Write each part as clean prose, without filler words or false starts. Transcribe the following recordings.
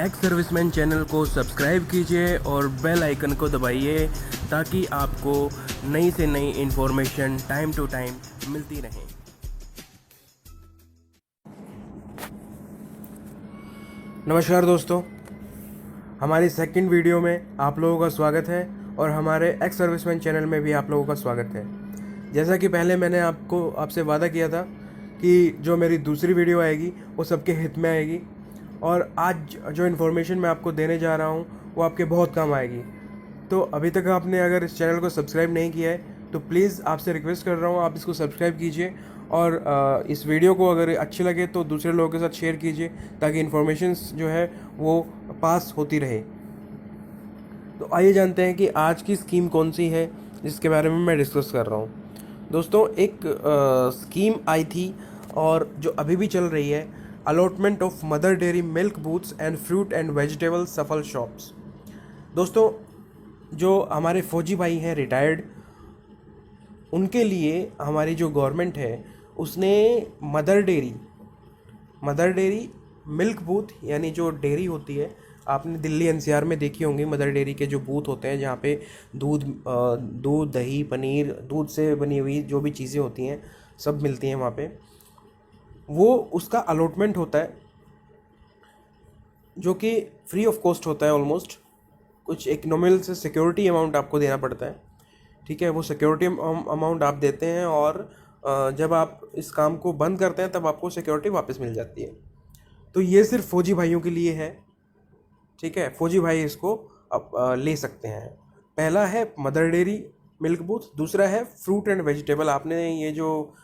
Ex serviceman channel को subscribe कीजिए और बेल आइकन को दबाइए ताकि आपको नई से नई इन्फॉर्मेशन टाइम टू टाइम मिलती रहे। नमस्कार दोस्तों, हमारी सेकंड वीडियो में आप लोगों का स्वागत है और हमारे एक्स सर्विसमैन चैनल में भी आप लोगों का स्वागत है। जैसा कि पहले मैंने आपसे वादा किया था कि जो मेरी दूसरी वीडियो आएगी वो सबके हित में आएगी और आज जो इन्फॉर्मेशन मैं आपको देने जा रहा हूँ वो आपके बहुत काम आएगी। तो अभी तक आपने अगर इस चैनल को सब्सक्राइब नहीं किया है तो प्लीज़ आपसे रिक्वेस्ट कर रहा हूँ आप इसको सब्सक्राइब कीजिए और इस वीडियो को अगर अच्छी लगे तो दूसरे लोगों के साथ शेयर कीजिए ताकि इन्फॉर्मेशंस जो है वो पास होती रहे। तो आइए जानते हैं कि आज की स्कीम कौन सी है जिसके बारे में मैं डिस्कस कर रहा हूँ। दोस्तों, एक स्कीम आई थी और जो अभी भी चल रही है, allotment of mother dairy milk booths and fruit and vegetable सफल शॉप्स। दोस्तों, जो हमारे फौजी भाई हैं रिटायर्ड, उनके लिए हमारी जो गवर्नमेंट है उसने मदर डेयरी मिल्क बूथ यानी जो डेयरी होती है, आपने दिल्ली एनसीआर में देखी होंगी मदर डेयरी के जो बूथ होते हैं जहाँ पे दूध दही पनीर, दूध से बनी हुई जो भी चीज़ें होती हैं सब मिलती हैं वहाँ पे। वो उसका अलॉटमेंट होता है जो कि फ्री ऑफ कॉस्ट होता है ऑलमोस्ट। कुछ एक नॉमिनल से सिक्योरिटी अमाउंट आपको देना पड़ता है, ठीक है। वो सिक्योरिटी अमाउंट आप देते हैं और जब आप इस काम को बंद करते हैं तब आपको सिक्योरिटी वापस मिल जाती है। तो ये सिर्फ फौजी भाइयों के लिए है, ठीक है। फौजी भाई इसको ले सकते हैं। पहला है मदर डेयरी मिल्क बूथ, दूसरा है फ्रूट एंड वेजिटेबल। आपने ये जो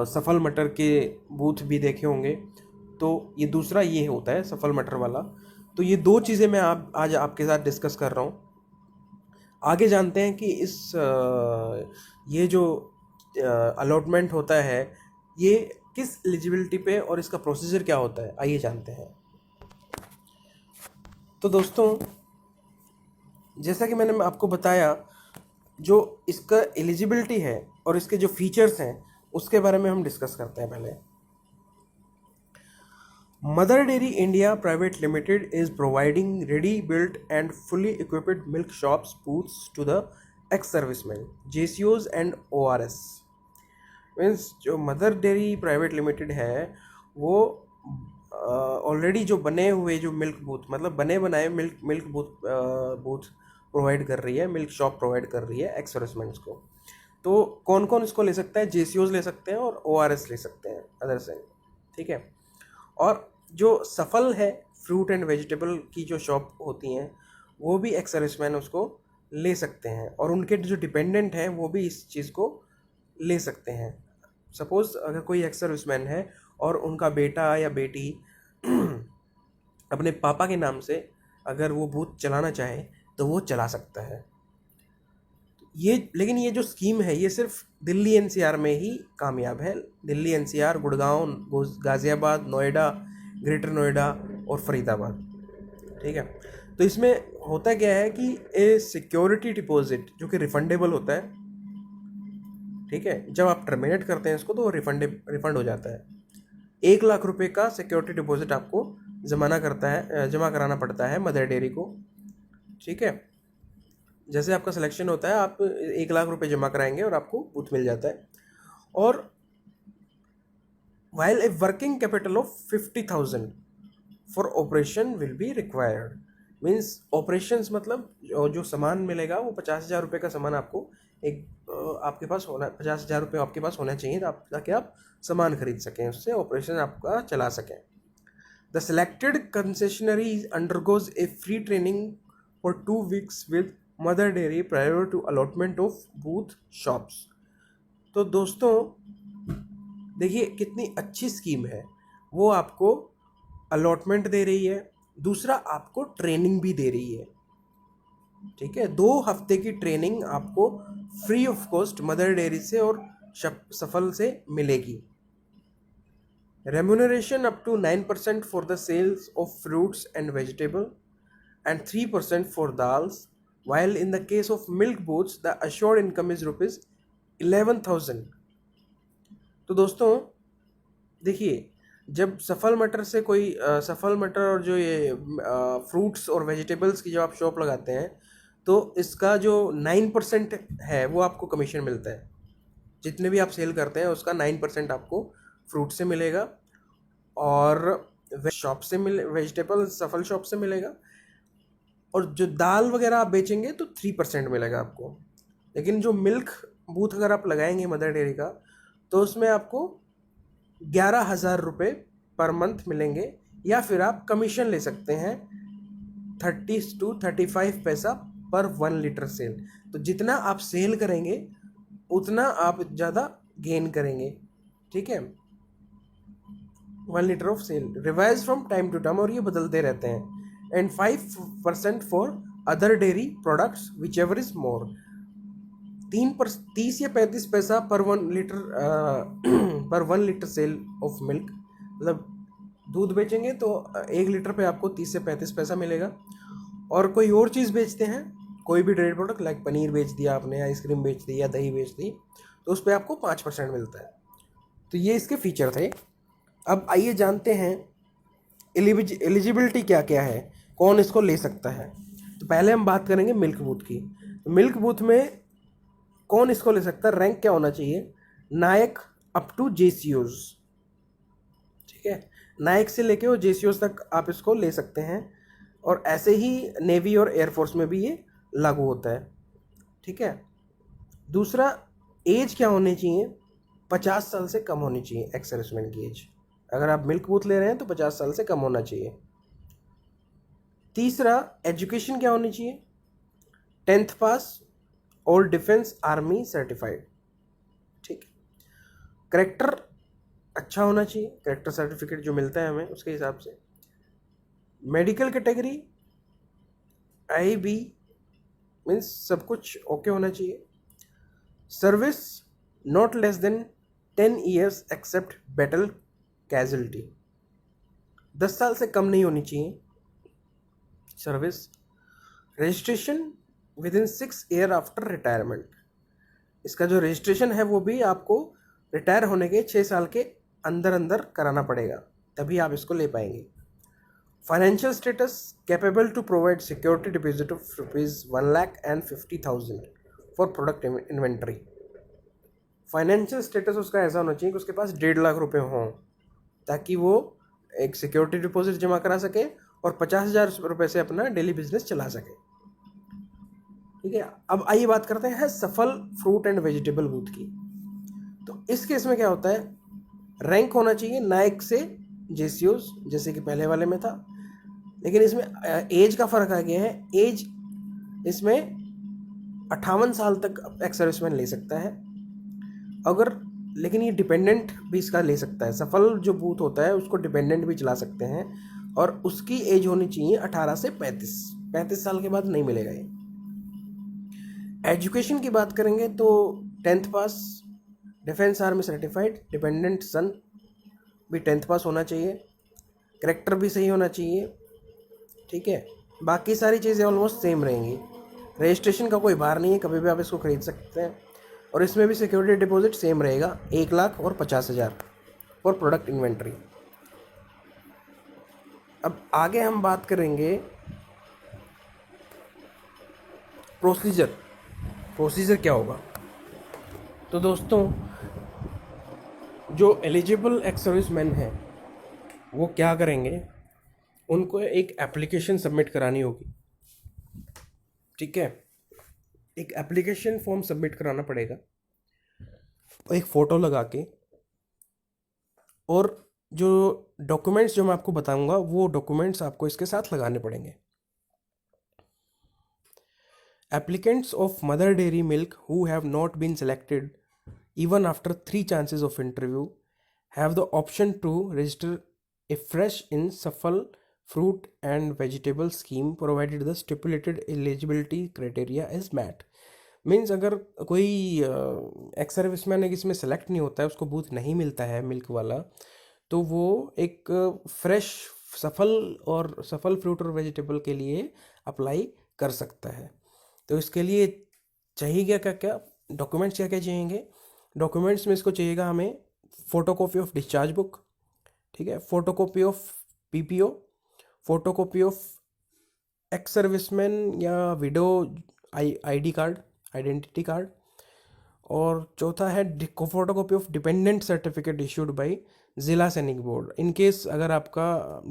सफल मटर के बूथ भी देखे होंगे, तो ये दूसरा ये होता है सफल मटर वाला। तो ये दो चीज़ें मैं आज आपके साथ डिस्कस कर रहा हूँ। आगे जानते हैं कि ये जो अलॉटमेंट होता है ये किस एलिजिबिलिटी पे और इसका प्रोसीजर क्या होता है, आइए जानते हैं। तो दोस्तों, जैसा कि मैंने आपको बताया, जो इसका एलिजिबिलिटी है और इसके जो फीचर्स हैं उसके बारे में हम डिस्कस करते हैं पहले। Mother Dairy India Private Limited is providing ready-built and fully equipped milk shops booths to the ex-servicemen, JCOs and ORS। Means जो मदर डेयरी प्राइवेट लिमिटेड है वो ऑलरेडी जो बने हुए जो मिल्क बूथ, मतलब बने बनाए मिल्क बूथ प्रोवाइड कर रही है, मिल्क शॉप प्रोवाइड कर रही है एक्स सर्विसमैन को। तो कौन कौन इसको ले सकता है? JCOs ले सकते हैं और ORS ले सकते हैं, अदर्स हैं, ठीक है। और जो सफल है फ्रूट एंड वेजिटेबल की जो शॉप होती हैं वो भी एक्स सर्विसमैन उसको ले सकते हैं और उनके जो डिपेंडेंट हैं वो भी इस चीज़ को ले सकते हैं। सपोज़ अगर कोई एक्स सर्विसमैन है और उनका बेटा या बेटी अपने पापा के नाम से अगर वो बूथ चलाना चाहे तो वो चला सकता है। लेकिन ये जो स्कीम है ये सिर्फ दिल्ली एनसीआर में ही कामयाब है। दिल्ली एनसीआर, गुड़गांव, गाज़ियाबाद, नोएडा, ग्रेटर नोएडा और फरीदाबाद, ठीक है। तो इसमें होता क्या है कि ए सिक्योरिटी डिपॉजिट जो कि रिफंडेबल होता है, ठीक है। जब आप टर्मिनेट करते हैं इसको तो रिफंड हो जाता है। 1 लाख रुपए का सिक्योरिटी डिपॉजिट आपको जमा कराना पड़ता है मदर डेयरी को, ठीक है। जैसे आपका सिलेक्शन होता है आप 1 लाख रुपए जमा कराएंगे और आपको बूथ मिल जाता है। और while a working capital of 50,000 for operation will be required। Means operations मतलब जो सामान मिलेगा वो 50,000 रुपये का सामान आपको आपके पास होना, 50,000 रुपये आपके पास होना चाहिए ताकि आप सामान खरीद सकें, उससे ऑपरेशन आपका चला सकें। The selected concessionary undergoes a free training for 2 weeks with Mother Dairy prior to allotment of booth shops. तो दोस्तों देखिए कितनी अच्छी स्कीम है, वो आपको अलॉटमेंट दे रही है, दूसरा आपको ट्रेनिंग भी दे रही है, ठीक है। 2 हफ्ते की ट्रेनिंग आपको free of cost mother dairy से और सफल से मिलेगी। Remuneration up to 9% for the sales of fruits and vegetable and 3% for dals, while in the case of milk booths the assured income is ₹11,000। तो दोस्तों देखिए, जब सफल मटर से कोई सफल मटर और जो ये फ्रूट्स और वेजिटेबल्स की जब आप शॉप लगाते हैं तो इसका जो 9% है वो आपको कमीशन मिलता है। जितने भी आप सेल करते हैं उसका 9% आपको फ्रूट से मिलेगा और शॉप से वेजिटेबल सफल शॉप से मिलेगा। और जो दाल वगैरह आप बेचेंगे तो 3% मिलेगा आपको। लेकिन जो मिल्क बूथ अगर आप लगाएंगे मदर डेयरी का तो उसमें आपको 11,000 रुपये पर मंथ मिलेंगे, या फिर आप कमीशन ले सकते हैं 30 to 35 पैसा पर 1 लीटर सेल। तो जितना आप सेल करेंगे उतना आप ज़्यादा गेन करेंगे। ठीक है, 1 litre of sale revise from time to time, और ये बदलते रहते हैं। And 5% for other dairy products which ever is more. 30 या 35 पैसा पर 1 लीटर पर 1 लीटर सेल ऑफ मिल्क, मतलब दूध बेचेंगे तो 1 लीटर पे आपको 30 से 35 पैसा मिलेगा। और कोई और चीज़ बेचते हैं, कोई भी डेयरी प्रोडक्ट लाइक पनीर बेच दिया आपने, आइसक्रीम बेच दी या दही बेच दी, तो उस पर आपको 5% मिलता है। तो ये इसके फीचर थे। अब आइए जानते हैं एलिजिबिलिटी क्या क्या है, कौन इसको ले सकता है। तो पहले हम बात करेंगे मिल्क बूथ की। तो मिल्क बूथ में कौन इसको ले सकता है, रैंक क्या होना चाहिए, नायक अप टू जेसीओज। ठीक है, नायक से लेके वो जेसीओज तक आप इसको ले सकते हैं, और ऐसे ही नेवी और एयरफोर्स में भी ये लागू होता है। ठीक है, दूसरा एज क्या होनी चाहिए, 50 साल से कम होनी चाहिए एक्स सर्विसमैन की एज। अगर आप मिल्क बूथ ले रहे हैं तो 50 साल से कम होना चाहिए। तीसरा एजुकेशन क्या होनी चाहिए, 10th पास और डिफेंस आर्मी सर्टिफाइड। ठीक है, करेक्टर अच्छा होना चाहिए, करेक्टर सर्टिफिकेट जो मिलता है हमें उसके हिसाब से। मेडिकल कैटेगरी IB मीन्स सब कुछ ओके होना चाहिए। Service not less than 10 years except battle casualty, 10 साल से कम नहीं होनी चाहिए service. Registration within 6 years after retirement, इसका जो रजिस्ट्रेशन है वो भी आपको रिटायर होने के 6 साल के अंदर अंदर कराना पड़ेगा, तभी आप इसको ले पाएंगे। Financial status capable to provide security deposit of ₹1,50,000 for product inventory. Financial status उसका ऐसा होना चाहिए कि उसके पास 1.5 लाख रुपए हों, ताकि वो एक सिक्योरिटी डिपॉजिट जमा करा सके और 50,000 रुपये से अपना डेली बिजनेस चला सके। ठीक है, अब आइए बात करते हैं सफल फ्रूट एंड वेजिटेबल बूथ की। तो इस केस में क्या होता है, रैंक होना चाहिए नायक से जेसीओज, जैसे कि पहले वाले में था। लेकिन इसमें एज का फ़र्क आ गया है। एज इसमें 58 साल तक एक्स सर्विसमैन ले सकता है अगर, लेकिन ये डिपेंडेंट भी इसका ले सकता है। सफल जो बूथ होता है उसको डिपेंडेंट भी चला सकते हैं, और उसकी एज होनी चाहिए 18 से 35 साल के बाद नहीं मिलेगा ये। एजुकेशन की बात करेंगे तो 10th पास, डिफेंस आर्मी सर्टिफाइड, डिपेंडेंट सन भी 10th पास होना चाहिए, करेक्टर भी सही होना चाहिए। ठीक है, बाकी सारी चीज़ें ऑलमोस्ट सेम रहेंगी। रजिस्ट्रेशन का कोई भार नहीं है, कभी भी आप इसको खरीद सकते हैं। और इसमें भी सिक्योरिटी डिपॉजिट सेम रहेगा, 1,00,000 और 50,000 फॉर प्रोडक्ट इन्वेंट्री। अब आगे हम बात करेंगे प्रोसीजर क्या होगा। तो दोस्तों, जो एलिजिबल एक्स सर्विसमैन हैं वो क्या करेंगे, उनको एक एप्लीकेशन सबमिट करानी होगी। ठीक है, एक एप्लीकेशन फॉर्म सबमिट कराना पड़ेगा, और एक फ़ोटो लगा के, और जो डॉक्यूमेंट्स जो मैं आपको बताऊंगा वो डॉक्यूमेंट्स आपको इसके साथ लगाने पड़ेंगे। Applicants of mother dairy milk who have not been selected even after 3 chances of interview have the option to register afresh in Safal fruit and vegetable scheme provided the stipulated eligibility criteria is met। Means अगर कोई ex serviceman इसमें select नहीं होता है, उसको booth नहीं मिलता है मिल्क वाला, तो वो एक फ्रेश सफल फ्रूट और वेजिटेबल के लिए अप्लाई कर सकता है। तो इसके लिए चाहिए क्या क्या डॉक्यूमेंट्स क्या क्या चाहिए। डॉक्यूमेंट्स में इसको चाहिएगा हमें फ़ोटोकॉपी ऑफ डिस्चार्ज बुक, ठीक है। Photocopy of PPO, photocopy of ex serviceman या widow ID card, identity card. और चौथा है photocopy of dependent certificate issued by Zila Sainik board. In case अगर आपका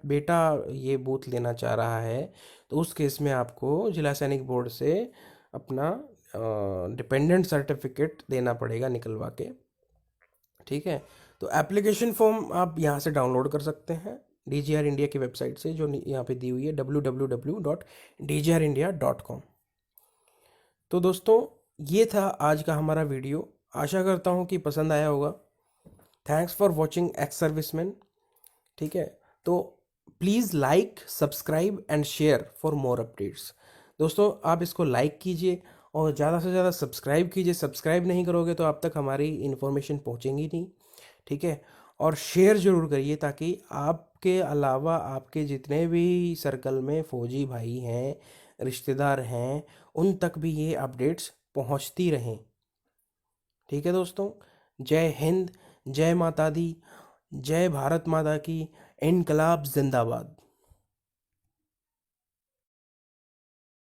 बेटा ये बूथ लेना चाह रहा है तो उस केस में आपको जिला सैनिक बोर्ड से अपना डिपेंडेंट सर्टिफिकेट देना पड़ेगा निकलवा के, ठीक है। तो एप्लीकेशन फॉर्म आप यहाँ से डाउनलोड कर सकते हैं DGR इंडिया की वेबसाइट से, जो यहाँ पे दी हुई है www.dgrindia.com। तो दोस्तों ये था आज का हमारा वीडियो, आशा करता हूँ कि पसंद आया होगा। Thanks for watching ex serviceman, ठीक है। तो please like, subscribe and share for more updates. दोस्तों आप इसको लाइक कीजिए और ज़्यादा से ज़्यादा सब्सक्राइब कीजिए। सब्सक्राइब नहीं करोगे तो आप तक हमारी इन्फॉर्मेशन पहुँचेंगी नहीं, ठीक है। और शेयर ज़रूर करिए ताकि आपके अलावा आपके जितने भी सर्कल में फौजी भाई हैं, रिश्तेदार हैं, उन तक भी ये अपडेट्स पहुंचती रहें, ठीक है दोस्तों। जय हिंद, जय माता दी, जय भारत माता की, इनकलाब जिंदाबाद।